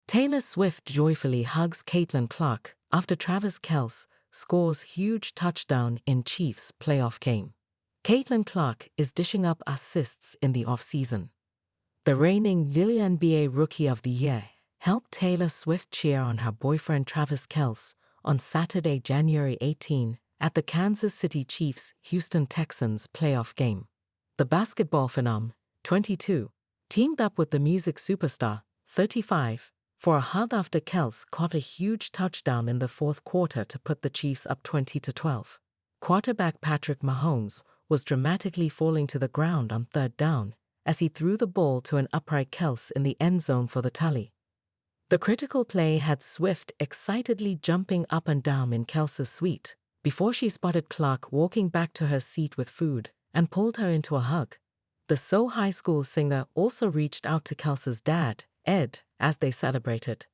Taylor Swift joyfully hugs Caitlin Clark after Travis Kelce scores huge touchdown in Chiefs playoff game. Caitlin Clark is dishing up assists in the offseason. The reigning WNBA Rookie of the Year helped Taylor Swift cheer on her boyfriend Travis Kelce on Saturday, January 18, at the Kansas City Chiefs-Houston Texans playoff game. The basketball phenom, 22, teamed up with the music superstar, 35, for a hug after Kelce caught a huge touchdown in the fourth quarter to put the Chiefs up 20-12. Quarterback Patrick Mahomes was dramatically falling to the ground on third down as he threw the ball to an upright Kelce in the end zone for the tally. The critical play had Swift excitedly jumping up and down in Kelce's suite before she spotted Clark walking back to her seat with food and pulled her into a hug. The So High School singer also reached out to Kelce's dad, Ed, as they celebrated.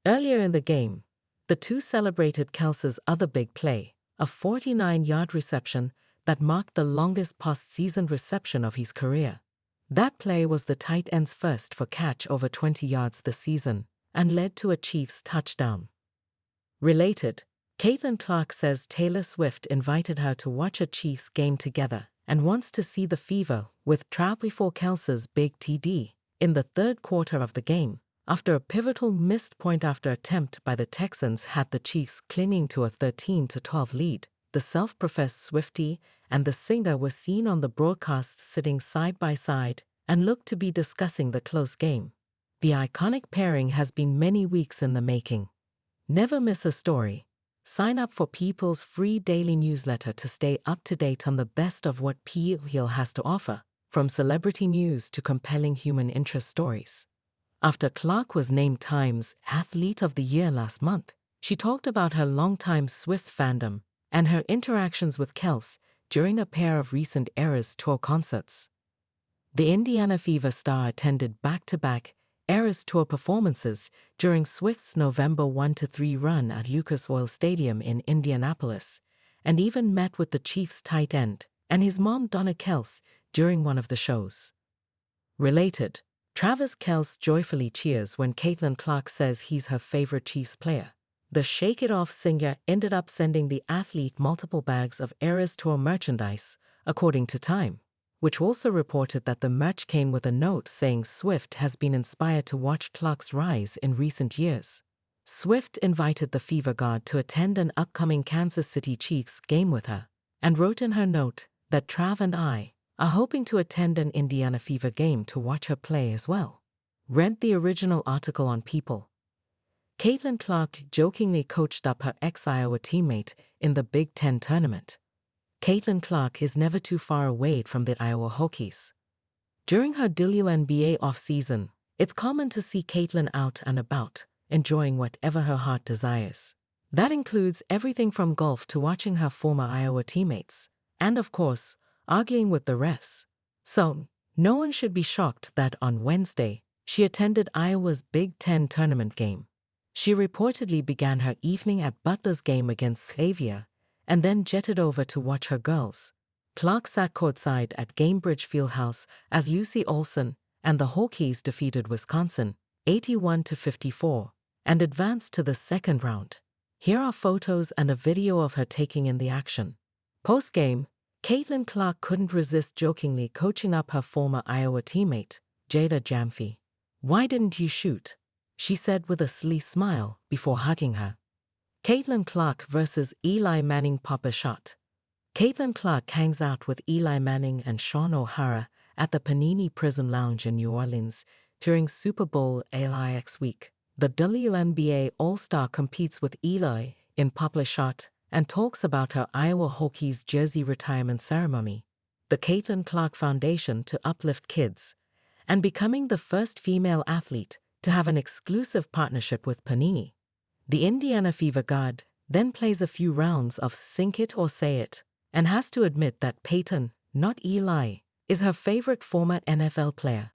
Earlier in the game, the two celebrated Kelce's other big play, a 49-yard reception that marked the longest postseason reception of his career. That play was the tight end's first for catch over 20 yards this season and led to a Chiefs touchdown. Related, Caitlin Clark says Taylor Swift invited her to watch a Chiefs game together and wants to see the fever with Trout before Kelce's big TD in the third quarter of the game, after a pivotal missed point after attempt by the Texans had the Chiefs clinging to a 13-12 lead. The self-professed Swiftie and the singer were seen on the broadcast sitting side by side and looked to be discussing the close game. The iconic pairing has been many weeks in the making. Never miss a story. Sign up for People's free daily newsletter to stay up to date on the best of what People has to offer, from celebrity news to compelling human interest stories. After Clark was named Time's Athlete of the Year last month, she talked about her longtime Swift fandom and her interactions with Kelce during a pair of recent Eras Tour concerts. The Indiana Fever star attended back-to-back Eras Tour performances during Swift's November 1-3 run at Lucas Oil Stadium in Indianapolis, and even met with the Chiefs tight end and his mom Donna Kelce during one of the shows. Related, Travis Kelce joyfully cheers when Caitlin Clark says he's her favorite Chiefs player. The Shake It Off singer ended up sending the athlete multiple bags of Eras Tour merchandise, according to Time, which also reported that the merch came with a note saying Swift has been inspired to watch Clark's rise in recent years. Swift invited the Fever God to attend an upcoming Kansas City Chiefs game with her, and wrote in her note that Trav and I are hoping to attend an Indiana Fever game to watch her play as well. Read the original article on People. Caitlin Clark jokingly coached up her ex-Iowa teammate in the Big Ten tournament. Caitlin Clark is never too far away from the Iowa Hokies. During her WNBA offseason, it's common to see Caitlin out and about, enjoying whatever her heart desires. That includes everything from golf to watching her former Iowa teammates, and of course, arguing with the refs. So, no one should be shocked that on Wednesday, she attended Iowa's Big Ten tournament game. She reportedly began her evening at Butler's game against Xavier and then jetted over to watch her girls. Clark sat courtside at Gainbridge Fieldhouse as Lucy Olson and the Hokies defeated Wisconsin 81-54 and advanced to the second round. Here are photos and a video of her taking in the action. Post-game, Caitlin Clark couldn't resist jokingly coaching up her former Iowa teammate, Jada Jamfi. "Why didn't you shoot?" she said with a silly smile before hugging her. Caitlin Clark versus Eli Manning pop a shot. Caitlin Clark hangs out with Eli Manning and Sean O'Hara at the Panini Prism Lounge in New Orleans during Super Bowl LIX week. The WNBA All-Star competes with Eli in pop a shot and talks about her Iowa Hokies jersey retirement ceremony, the Caitlin Clark Foundation to uplift kids, and becoming the first female athlete to have an exclusive partnership with Panini. The Indiana Fever God then plays a few rounds of Sink It or Say It and has to admit that Peyton, not Eli, is her favorite former NFL player.